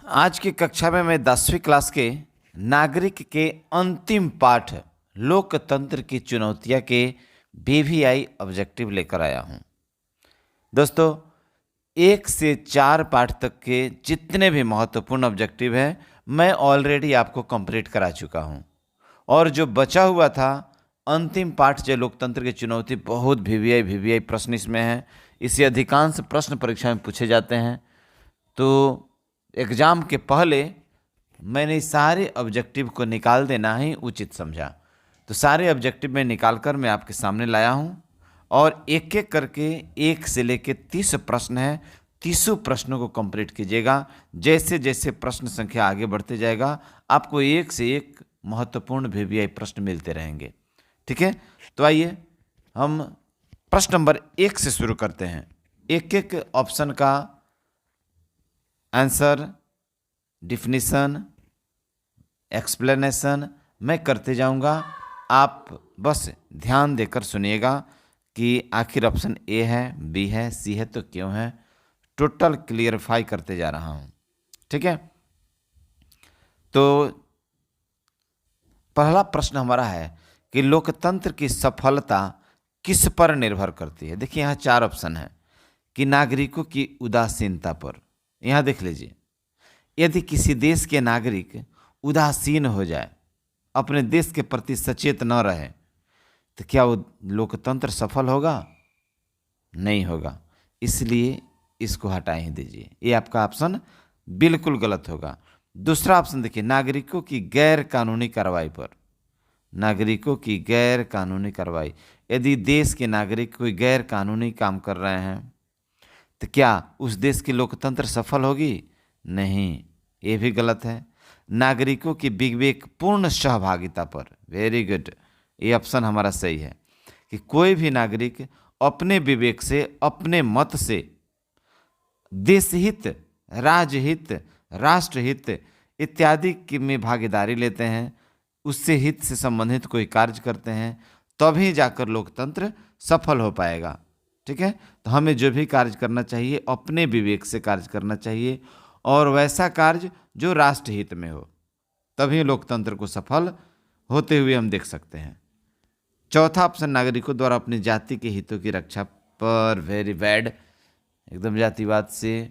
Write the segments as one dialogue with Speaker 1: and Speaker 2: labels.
Speaker 1: आज की कक्षा में मैं 10वीं क्लास के नागरिक के अंतिम पाठ लोकतंत्र की चुनौतियां के बीवीआई ऑब्जेक्टिव लेकर आया हूं। दोस्तों, 1 से 4 पाठ तक के जितने भी महत्वपूर्ण ऑब्जेक्टिव हैं मैं ऑलरेडी आपको कंप्लीट करा चुका हूं, और जो बचा हुआ था अंतिम पाठ जो लोकतंत्र की चुनौती, बहुत वीवीआई प्रश्न इसमें है। इसे अधिकांश प्रश्न परीक्षा में पूछे जाते हैं। तो एग्ज़ाम के पहले मैंने सारे ऑब्जेक्टिव को निकाल देना ही उचित समझा। तो सारे ऑब्जेक्टिव में निकाल कर मैं आपके सामने लाया हूँ, और एक एक करके 1 से लेकर 30 प्रश्न हैं। 30 प्रश्नों को कंप्लीट कीजिएगा। जैसे जैसे प्रश्न संख्या आगे बढ़ते जाएगा आपको एक से एक महत्वपूर्ण वीवीआई प्रश्न मिलते रहेंगे। ठीक है, तो आइए हम प्रश्न नंबर 1 से शुरू करते हैं। एक एक ऑप्शन का आंसर, डिफिनीशन, एक्सप्लेनेशन मैं करते जाऊंगा। आप बस ध्यान देकर सुनिएगा कि आखिर ऑप्शन ए है, बी है, सी है तो क्यों है। टोटल क्लियरिफाई करते जा रहा हूं। ठीक है, तो पहला प्रश्न हमारा है कि लोकतंत्र की सफलता किस पर निर्भर करती है। देखिए यहाँ 4 ऑप्शन है कि नागरिकों की उदासीनता पर। यहाँ देख लीजिए, यदि किसी देश के नागरिक उदासीन हो जाए, अपने देश के प्रति सचेत न रहे, तो क्या वो लोकतंत्र सफल होगा? नहीं होगा। इसलिए इसको हटा ही दीजिए। ये आपका ऑप्शन बिल्कुल गलत होगा। दूसरा ऑप्शन देखिए, नागरिकों की गैर कानूनी कार्रवाई पर। नागरिकों की गैर कानूनी कार्रवाई, यदि देश के नागरिक कोई गैर कानूनी काम कर रहे हैं तो क्या उस देश की लोकतंत्र सफल होगी? नहीं, ये भी गलत है। नागरिकों की विवेकपूर्ण सहभागिता पर, वेरी गुड, ये ऑप्शन हमारा सही है कि कोई भी नागरिक अपने विवेक से, अपने मत से देश हित, राज्य हित, राष्ट्र हित इत्यादि की में भागीदारी लेते हैं, उससे हित से संबंधित कोई कार्य करते हैं, तभी जाकर लोकतंत्र सफल हो पाएगा। ठीक है, तो हमें जो भी कार्य करना चाहिए अपने विवेक से कार्य करना चाहिए, और वैसा कार्य जो राष्ट्र हित में हो, तभी लोकतंत्र को सफल होते हुए हम देख सकते हैं। चौथा ऑप्शन, नागरिकों द्वारा अपनी जाति के हितों की रक्षा पर। वेरी बैड, एकदम जातिवाद से।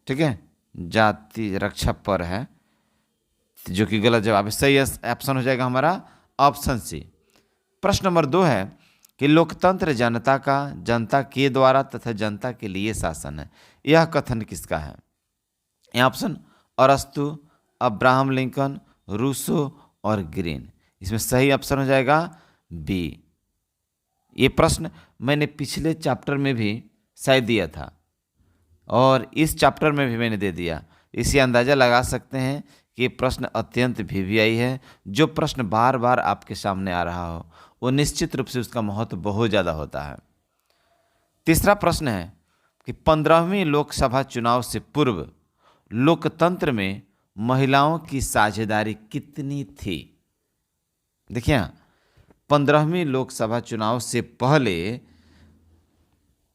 Speaker 1: ठीक है, जाति रक्षा पर है, जो कि गलत जवाब है। सही ऑप्शन हो जाएगा हमारा ऑप्शन सी। प्रश्न नंबर 2 है कि लोकतंत्र जनता का, जनता के द्वारा तथा जनता के लिए शासन है। यह कथन किसका है? यह ऑप्शन अरस्तु, अब्राहम लिंकन, रूसो और ग्रीन। इसमें सही ऑप्शन हो जाएगा बी। ये प्रश्न मैंने पिछले चैप्टर में भी शायद दिया था, और इस चैप्टर में भी मैंने दे दिया। इसे अंदाज़ा लगा सकते हैं कि ये प्रश्न अत्यंत वीवीआई है। जो प्रश्न बार बार आपके सामने आ रहा हो वो निश्चित रूप से उसका महत्व बहुत ज़्यादा होता है। तीसरा प्रश्न है कि 15वीं लोकसभा चुनाव से पूर्व लोकतंत्र में महिलाओं की साझेदारी कितनी थी? देखिए, 15वीं लोकसभा चुनाव से पहले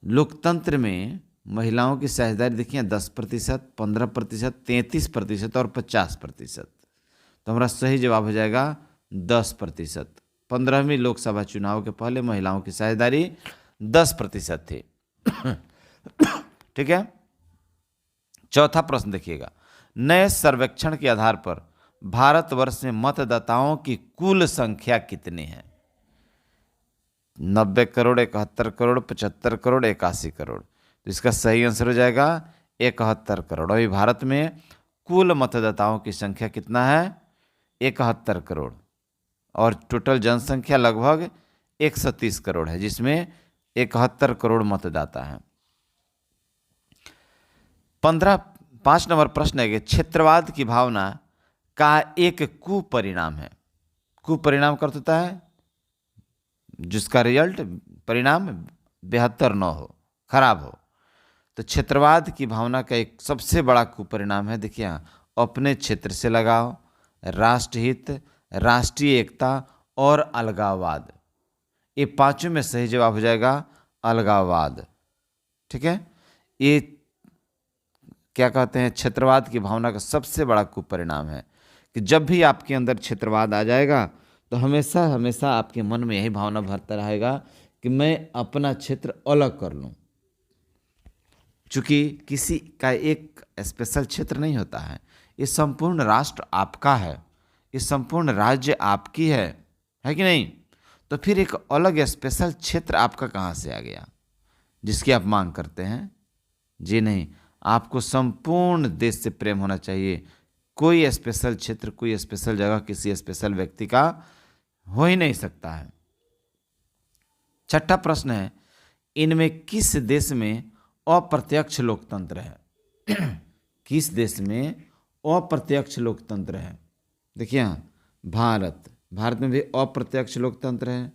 Speaker 1: लोकतंत्र में महिलाओं की साझेदारी देखिए 10%, 15%, 33% और 50%। तो हमारा सही जवाब हो जाएगा 10%। 15वीं लोकसभा चुनाव के पहले महिलाओं की साझेदारी 10% थी। ठीक है, चौथा प्रश्न देखिएगा, नए सर्वेक्षण के आधार पर भारतवर्ष में मतदाताओं की कुल संख्या कितनी है? 90 करोड़, 71 करोड़, 75 करोड़, 81 करोड़। तो इसका सही आंसर हो जाएगा 71 करोड़। अभी भारत में कुल मतदाताओं की संख्या कितना है? 71 करोड़, और टोटल जनसंख्या लगभग 130 करोड़ है, जिसमें 71 करोड़ मतदाता हैं। 5 नंबर प्रश्न है कि क्षेत्रवाद की भावना का एक कुपरिणाम है। कुपरिणाम का अर्थ होता है जिसका रिजल्ट, परिणाम बेहतर न हो, खराब हो। तो क्षेत्रवाद की भावना का एक सबसे बड़ा कुपरिणाम है, देखिए यहाँ, अपने क्षेत्र से लगाव, राष्ट्रहित, राष्ट्रीय एकता और अलगाववाद। ये पांचों में सही जवाब हो जाएगा अलगाववाद। ठीक है, ये क्या कहते हैं, क्षेत्रवाद की भावना का सबसे बड़ा कुपरिणाम है कि जब भी आपके अंदर क्षेत्रवाद आ जाएगा तो हमेशा हमेशा आपके मन में यही भावना भरता रहेगा कि मैं अपना क्षेत्र अलग कर लूं। चूंकि किसी का एक स्पेशल क्षेत्र नहीं होता है, ये संपूर्ण राष्ट्र आपका है, ये संपूर्ण राज्य आपकी है कि नहीं? तो फिर एक अलग स्पेशल क्षेत्र आपका कहाँ से आ गया जिसकी आप मांग करते हैं? जी नहीं, आपको संपूर्ण देश से प्रेम होना चाहिए। कोई स्पेशल क्षेत्र, कोई स्पेशल जगह किसी स्पेशल व्यक्ति का हो ही नहीं सकता है। छठा प्रश्न है, इनमें किस देश में अप्रत्यक्ष लोकतंत्र है? किस देश में अप्रत्यक्ष लोकतंत्र है? देखिए यहाँ, भारत में भी अप्रत्यक्ष लोकतंत्र है,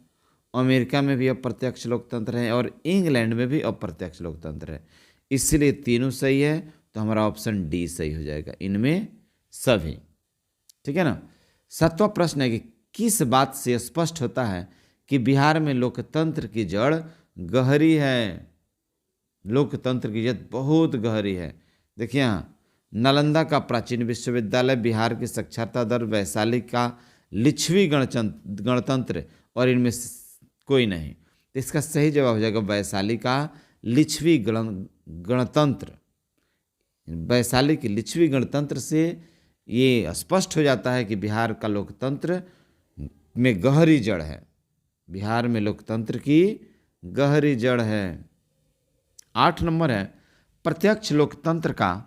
Speaker 1: अमेरिका में भी अप्रत्यक्ष लोकतंत्र है और इंग्लैंड में भी अप्रत्यक्ष लोकतंत्र है। इसलिए तीनों सही है, तो हमारा ऑप्शन डी सही हो जाएगा, इनमें सभी। ठीक है ना। सातवां प्रश्न है कि किस बात से स्पष्ट होता है कि बिहार में लोकतंत्र की जड़ गहरी है? लोकतंत्र की जड़ बहुत गहरी है। देखिए यहाँ, नालंदा का प्राचीन विश्वविद्यालय, बिहार की साक्षरता दर, वैशाली का लिच्छवी गणतंत्र और इनमें कोई नहीं। तो इसका सही जवाब हो जाएगा वैशाली का लिच्छवी गणतंत्र। वैशाली की लिच्छवी गणतंत्र से ये स्पष्ट हो जाता है कि बिहार का लोकतंत्र में गहरी जड़ है, बिहार में लोकतंत्र की गहरी जड़ है। 8 नंबर है, प्रत्यक्ष लोकतंत्र का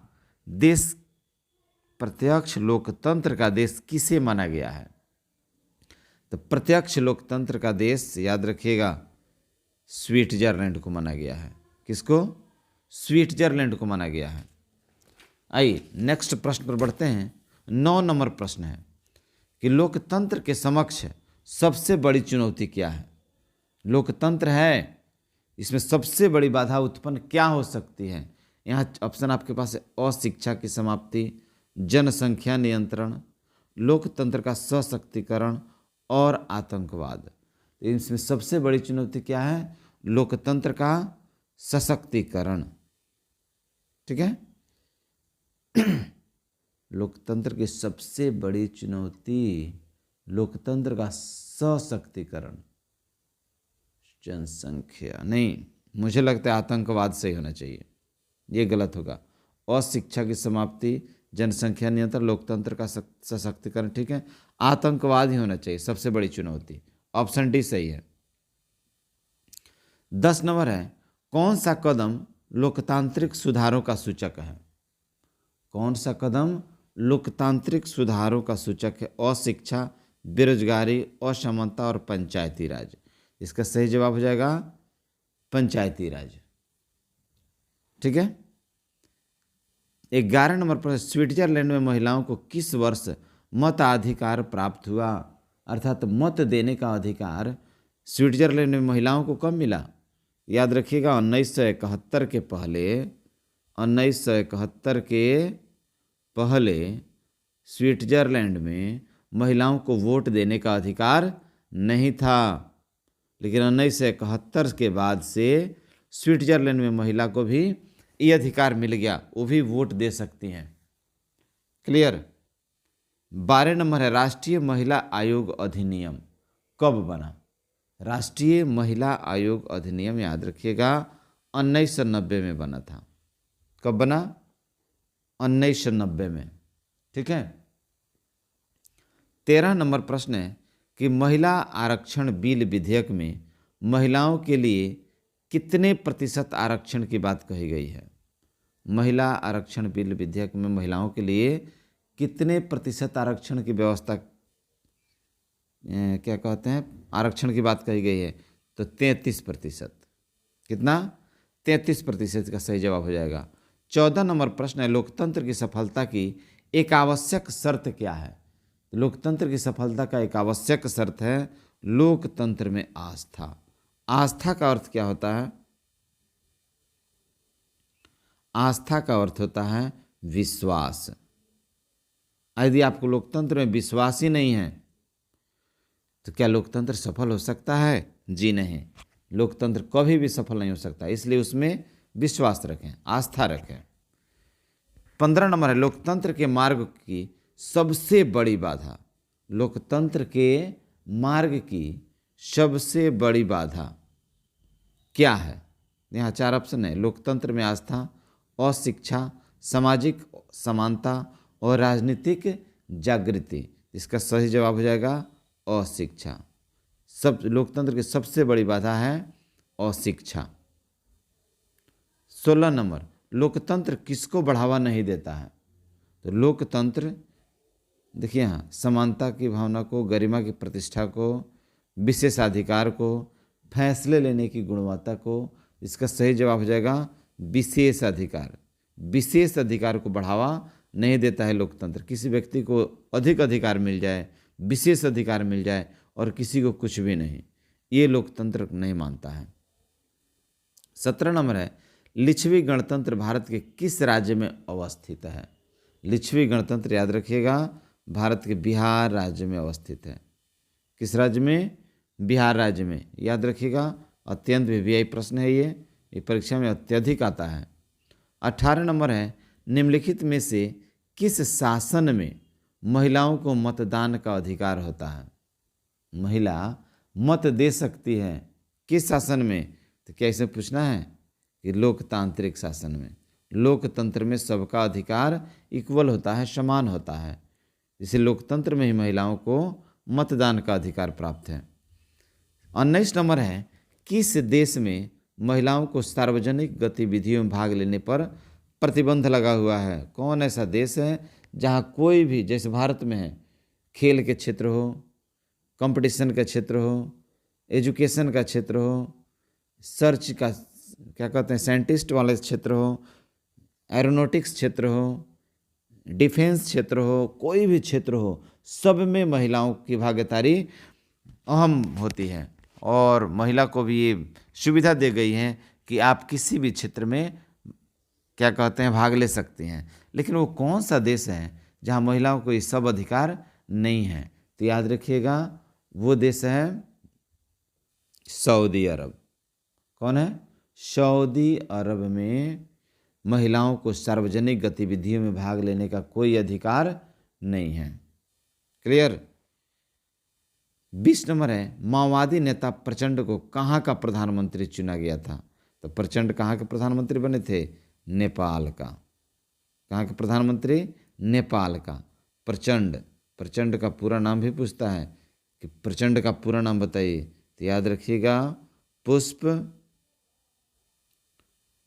Speaker 1: देश किसे माना गया है? तो प्रत्यक्ष लोकतंत्र का देश याद रखिएगा, स्विट्जरलैंड को माना गया है। किसको? स्विट्जरलैंड को माना गया है। आइए नेक्स्ट प्रश्न पर बढ़ते हैं। 9 नंबर प्रश्न है कि लोकतंत्र के समक्ष सबसे बड़ी चुनौती क्या है? लोकतंत्र है, इसमें सबसे बड़ी बाधा उत्पन्न क्या हो सकती है? यहाँ ऑप्शन आपके पास है, अशिक्षा की समाप्ति, जनसंख्या नियंत्रण, लोकतंत्र का सशक्तिकरण और आतंकवाद। इसमें सबसे बड़ी चुनौती क्या है? लोकतंत्र का सशक्तिकरण। ठीक है। लोकतंत्र की सबसे बड़ी चुनौती लोकतंत्र का सशक्तिकरण। जनसंख्या नहीं, मुझे लगता है आतंकवाद सही होना चाहिए, ये गलत होगा। अशिक्षा की समाप्ति, जनसंख्या नियंत्रण, लोकतंत्र का सशक्तिकरण, ठीक है, आतंकवाद ही होना चाहिए सबसे बड़ी चुनौती। ऑप्शन डी सही है। 10 नंबर है, कौन सा कदम लोकतांत्रिक सुधारों का सूचक है? कौन सा कदम लोकतांत्रिक सुधारों का सूचक है? अशिक्षा, बेरोजगारी, असमानता और पंचायती राज। इसका सही जवाब हो जाएगा पंचायती राज। ठीक है। 11 नंबर पर, स्विट्जरलैंड में महिलाओं को किस वर्ष मताधिकार प्राप्त हुआ? अर्थात मत देने का अधिकार स्विट्जरलैंड में महिलाओं को कब मिला? याद रखिएगा 1971 के पहले, 1971 के पहले स्विट्जरलैंड में महिलाओं को वोट देने का अधिकार नहीं था, लेकिन 1971 के बाद से स्विट्जरलैंड में महिला को भी ये अधिकार मिल गया, वो भी वोट दे सकती हैं। क्लियर। 12 नंबर है, राष्ट्रीय महिला आयोग अधिनियम कब बना? राष्ट्रीय महिला आयोग अधिनियम याद रखिएगा 1990 में बना था। कब बना? 1990 में। ठीक है। 13 नंबर प्रश्न है कि महिला आरक्षण बिल विधेयक में महिलाओं के लिए कितने प्रतिशत आरक्षण की बात कही गई है? महिला आरक्षण बिल विधेयक में महिलाओं के लिए कितने प्रतिशत आरक्षण की व्यवस्था, क्या कहते हैं, आरक्षण की बात कही गई है? तो 33%। कितना? 33% का सही जवाब हो जाएगा। 14 नंबर प्रश्न है, लोकतंत्र की सफलता की एक आवश्यक शर्त क्या है? लोकतंत्र की सफलता का एक आवश्यक शर्त है लोकतंत्र में आस्था। आस्था का अर्थ क्या होता है? आस्था का अर्थ होता है विश्वास। यदि आपको लोकतंत्र में विश्वास ही नहीं है तो क्या लोकतंत्र सफल हो सकता है? जी नहीं, लोकतंत्र कभी भी सफल नहीं हो सकता। इसलिए उसमें विश्वास रखें, आस्था रखें। 15 नंबर है लोकतंत्र के मार्ग की सबसे बड़ी बाधा। लोकतंत्र के मार्ग की सबसे बड़ी बाधा क्या है? यहाँ 4 ऑप्शन है। लोकतंत्र में आस्था, अशिक्षा, सामाजिक समानता और राजनीतिक जागृति। इसका सही जवाब हो जाएगा अशिक्षा। सब लोकतंत्र की सबसे बड़ी बाधा है अशिक्षा। 16 नंबर लोकतंत्र किसको बढ़ावा नहीं देता है? तो लोकतंत्र देखिए यहाँ समानता की भावना को, गरिमा की प्रतिष्ठा को, विशेषाधिकार को, फैसले लेने की गुणवत्ता को। इसका सही जवाब हो जाएगा विशेष अधिकार। विशेष अधिकार को बढ़ावा नहीं देता है लोकतंत्र। किसी व्यक्ति को अधिक अधिकार मिल जाए, विशेष अधिकार मिल जाए और किसी को कुछ भी नहीं, ये लोकतंत्र नहीं मानता है। 17 नंबर है लिच्छवी गणतंत्र भारत के किस राज्य में अवस्थित है? लिच्छवी गणतंत्र याद रखिएगा भारत के बिहार राज्य में अवस्थित है। किस राज्य में? बिहार राज्य में। याद रखिएगा, अत्यंत वीवीआई प्रश्न है ये परीक्षा में अत्यधिक आता है। 18 नंबर है निम्नलिखित में से किस शासन में महिलाओं को मतदान का अधिकार होता है? महिला मत दे सकती है किस शासन में? तो क्या इसे पूछना है कि लोकतांत्रिक शासन में। लोकतंत्र में सबका अधिकार इक्वल होता है, समान होता है। इसे लोकतंत्र में ही महिलाओं को मतदान का अधिकार प्राप्त है। 19 नंबर है किस देश में महिलाओं को सार्वजनिक गतिविधियों में भाग लेने पर प्रतिबंध लगा हुआ है? कौन ऐसा देश है जहाँ कोई भी, जैसे भारत में है, खेल के क्षेत्र हो, कंपटीशन का क्षेत्र हो, एजुकेशन का क्षेत्र हो, सर्च का क्या कहते हैं साइंटिस्ट वाले क्षेत्र हो, एरोनॉटिक्स क्षेत्र हो, डिफेंस क्षेत्र हो, कोई भी क्षेत्र हो, सब में महिलाओं की भागीदारी अहम होती है और महिला को भी ये सुविधा दी गई है कि आप किसी भी क्षेत्र में क्या कहते हैं भाग ले सकते हैं। लेकिन वो कौन सा देश है जहाँ महिलाओं को ये सब अधिकार नहीं है? तो याद रखिएगा वो देश है सऊदी अरब। कौन है? सऊदी अरब में महिलाओं को सार्वजनिक गतिविधियों में भाग लेने का कोई अधिकार नहीं है। क्लियर? 20 नंबर है माओवादी नेता प्रचंड को कहाँ का प्रधानमंत्री चुना गया था? तो प्रचंड कहाँ के प्रधानमंत्री बने थे? नेपाल का। कहाँ के प्रधानमंत्री? नेपाल का। प्रचंड का पूरा नाम भी पूछता है कि प्रचंड का पूरा नाम बताइए, तो याद रखिएगा पुष्प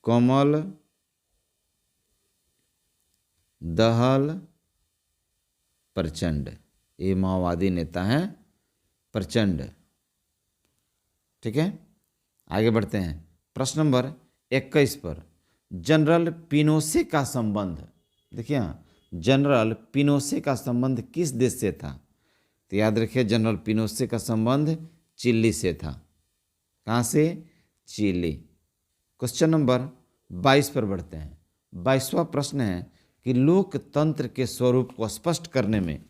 Speaker 1: कमल दहल प्रचंड, ये माओवादी नेता हैं प्रचंड। ठीक है, आगे बढ़ते हैं प्रश्न नंबर 21 पर। जनरल पिनोशे का संबंध, देखिए जनरल पिनोशे का संबंध किस देश से था? तो याद रखिए जनरल पिनोशे का संबंध चिली से था। कहाँ से? चिली। क्वेश्चन नंबर 22 पर बढ़ते हैं। 22वां प्रश्न है कि लोकतंत्र के स्वरूप को स्पष्ट करने में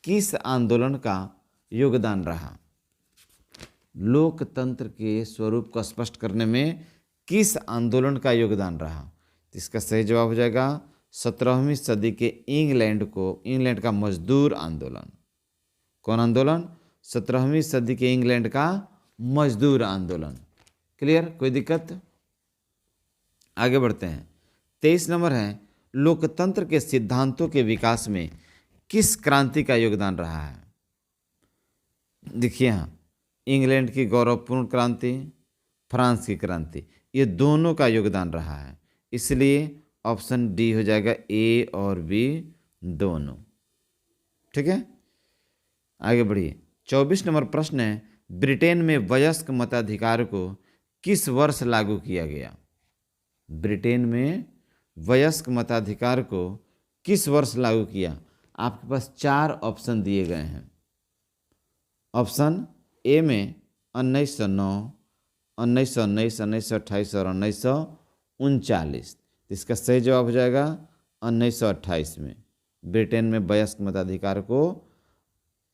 Speaker 1: किस आंदोलन का योगदान रहा? लोकतंत्र के स्वरूप को स्पष्ट करने में किस आंदोलन का योगदान रहा? तो इसका सही जवाब हो जाएगा 17वीं सदी के इंग्लैंड का मजदूर आंदोलन। कौन आंदोलन? 17वीं सदी के इंग्लैंड का मजदूर आंदोलन। क्लियर? कोई दिक्कत? आगे बढ़ते हैं। 23 नंबर है लोकतंत्र के सिद्धांतों के विकास में किस क्रांति का योगदान रहा है? देखिए यहाँ इंग्लैंड की गौरवपूर्ण क्रांति, फ्रांस की क्रांति, ये दोनों का योगदान रहा है। इसलिए ऑप्शन डी हो जाएगा, ए और बी दोनों। ठीक है, आगे बढ़िए। 24 नंबर प्रश्न है ब्रिटेन में वयस्क मताधिकार को किस वर्ष लागू किया गया? ब्रिटेन में वयस्क मताधिकार को किस वर्ष लागू किया? आपके पास 4 ऑप्शन दिए गए हैं। ऑप्शन ए में 1909, 1919, 1928 और 1939। इसका सही जवाब हो जाएगा 1928 में ब्रिटेन में वयस्क मताधिकार को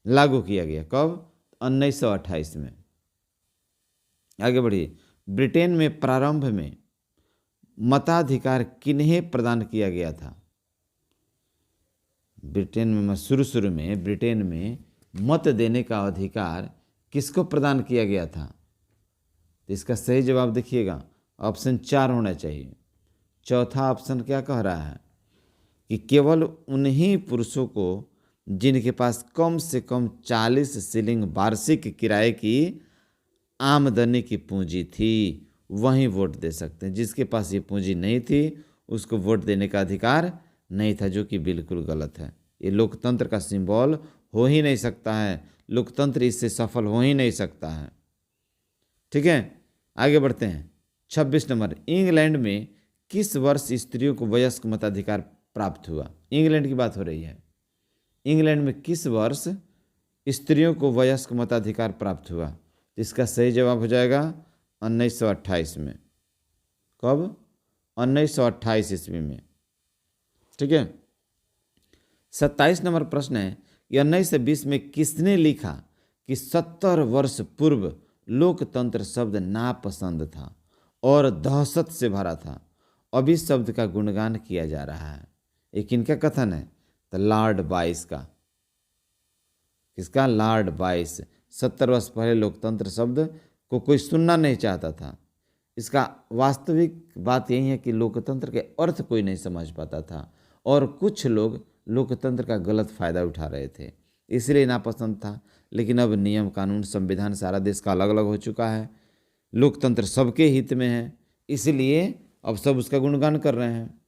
Speaker 1: लागू किया गया। कब? 1928 में। आगे बढ़िए। ब्रिटेन में प्रारंभ में मताधिकार किन्हें प्रदान किया गया था? ब्रिटेन में शुरू में ब्रिटेन में मत देने का अधिकार किसको प्रदान किया गया था? तो इसका सही जवाब देखिएगा, ऑप्शन 4 होना चाहिए। चौथा ऑप्शन क्या कह रहा है कि केवल उन्हीं पुरुषों को जिनके पास कम से कम 40 शिलिंग वार्षिक किराए की आमदनी की पूंजी थी वहीं वोट दे सकते हैं। जिसके पास ये पूंजी नहीं थी उसको वोट देने का अधिकार नहीं था, जो कि बिल्कुल गलत है। ये लोकतंत्र का सिंबल हो ही नहीं सकता है, लोकतंत्र इससे सफल हो ही नहीं सकता है। ठीक है, आगे बढ़ते हैं। 26 नंबर, इंग्लैंड में किस वर्ष स्त्रियों को वयस्क मताधिकार प्राप्त हुआ? इंग्लैंड की बात हो रही है। इंग्लैंड में किस वर्ष स्त्रियों को वयस्क मताधिकार प्राप्त हुआ? इसका सही जवाब हो जाएगा 1928 में। कब? 1928 ईस्वी में। ठीक है। 27 नंबर प्रश्न है कि 1920 में किसने लिखा कि 70 वर्ष पूर्व लोकतंत्र शब्द नापसंद था और दहशत से भरा था, अब इस शब्द का गुणगान किया जा रहा है? ये किनका कथन है? तो लॉर्ड बाइस का। किसका? लॉर्ड बाइस। 70 वर्ष पहले लोकतंत्र शब्द को कोई सुनना नहीं चाहता था। इसका वास्तविक बात यही है कि लोकतंत्र के अर्थ कोई नहीं समझ पाता था और कुछ लोग लोकतंत्र का गलत फायदा उठा रहे थे, इसलिए नापसंद था। लेकिन अब नियम कानून संविधान सारा देश का अलग अलग हो चुका है, लोकतंत्र सबके हित में है, इसलिए अब सब उसका गुणगान कर रहे हैं।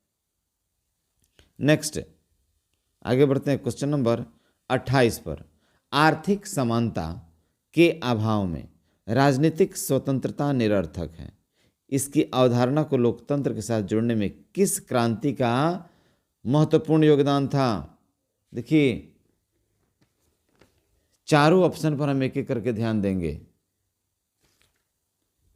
Speaker 1: नेक्स्ट आगे बढ़ते हैं क्वेश्चन नंबर 28 पर। आर्थिक समानता के अभाव में राजनीतिक स्वतंत्रता निरर्थक है। इसकी अवधारणा को लोकतंत्र के साथ जोड़ने में किस क्रांति का महत्वपूर्ण योगदान था? देखिए, चारों ऑप्शन पर हम एक एक करके ध्यान देंगे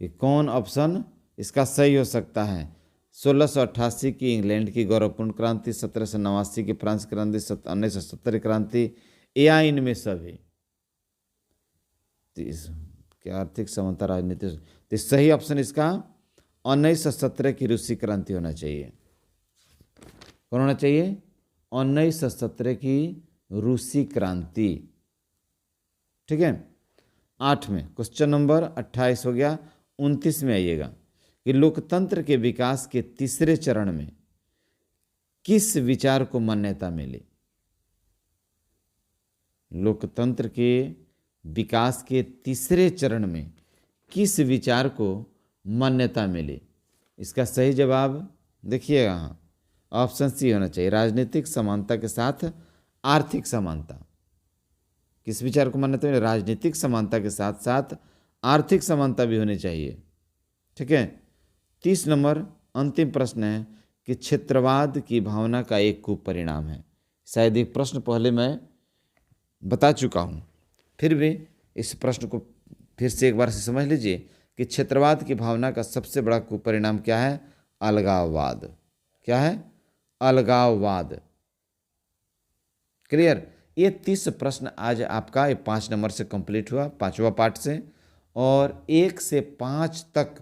Speaker 1: कि कौन ऑप्शन इसका सही हो सकता है। 1688 की इंग्लैंड की गौरवपूर्ण क्रांति, 1789 की फ्रांस क्रांति, 1970 क्रांति, या इनमें सभी? क्या आर्थिक समानता राजनीति? तो सही ऑप्शन इसका 1917 की रूसी क्रांति होना चाहिए। कौन होना चाहिए? 1917 की रूसी क्रांति। ठीक है। 8 में क्वेश्चन नंबर 28 हो गया। 29 में आइएगा कि लोकतंत्र के विकास के तीसरे चरण में किस विचार को मान्यता मिली? लोकतंत्र के विकास के तीसरे चरण में किस विचार को मान्यता मिली? इसका सही जवाब देखिएगा, हाँ, ऑप्शन सी होना चाहिए, राजनीतिक समानता के साथ आर्थिक समानता। किस विचार को मान्यता मिली? राजनीतिक समानता के साथ साथ आर्थिक समानता भी होनी चाहिए। ठीक है। 30 नंबर अंतिम प्रश्न है कि क्षेत्रवाद की भावना का एक कुपरिणाम है। शायद एक प्रश्न पहले मैं बता चुका हूँ, फिर भी इस प्रश्न को फिर से एक बार से समझ लीजिए कि क्षेत्रवाद की भावना का सबसे बड़ा कुपरिणाम क्या है? अलगाववाद। क्या है? अलगाववाद। क्लियर? ये 30 प्रश्न आज आपका ये 5 नंबर से कंप्लीट हुआ, 5वां पार्ट से, और 1 से 5 तक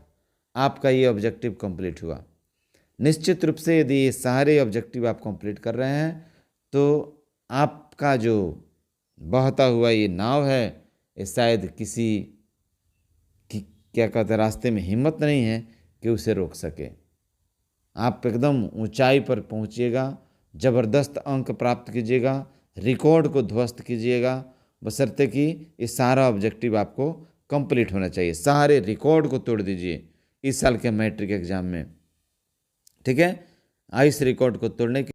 Speaker 1: आपका ये ऑब्जेक्टिव कंप्लीट हुआ। निश्चित रूप से यदि ये सारे ऑब्जेक्टिव आप कंप्लीट कर रहे हैं तो आपका जो बहता हुआ ये नाव है ये शायद किसी की क्या कहते हैं रास्ते में हिम्मत नहीं है कि उसे रोक सके। आप एकदम ऊंचाई पर पहुंचिएगा, ज़बरदस्त अंक प्राप्त कीजिएगा, रिकॉर्ड को ध्वस्त कीजिएगा, बशर्ते कि ये सारा ऑब्जेक्टिव आपको कंप्लीट होना चाहिए। सारे रिकॉर्ड को तोड़ दीजिए इस साल के मैट्रिक एग्जाम में। ठीक है। इस रिकॉर्ड को तोड़ने के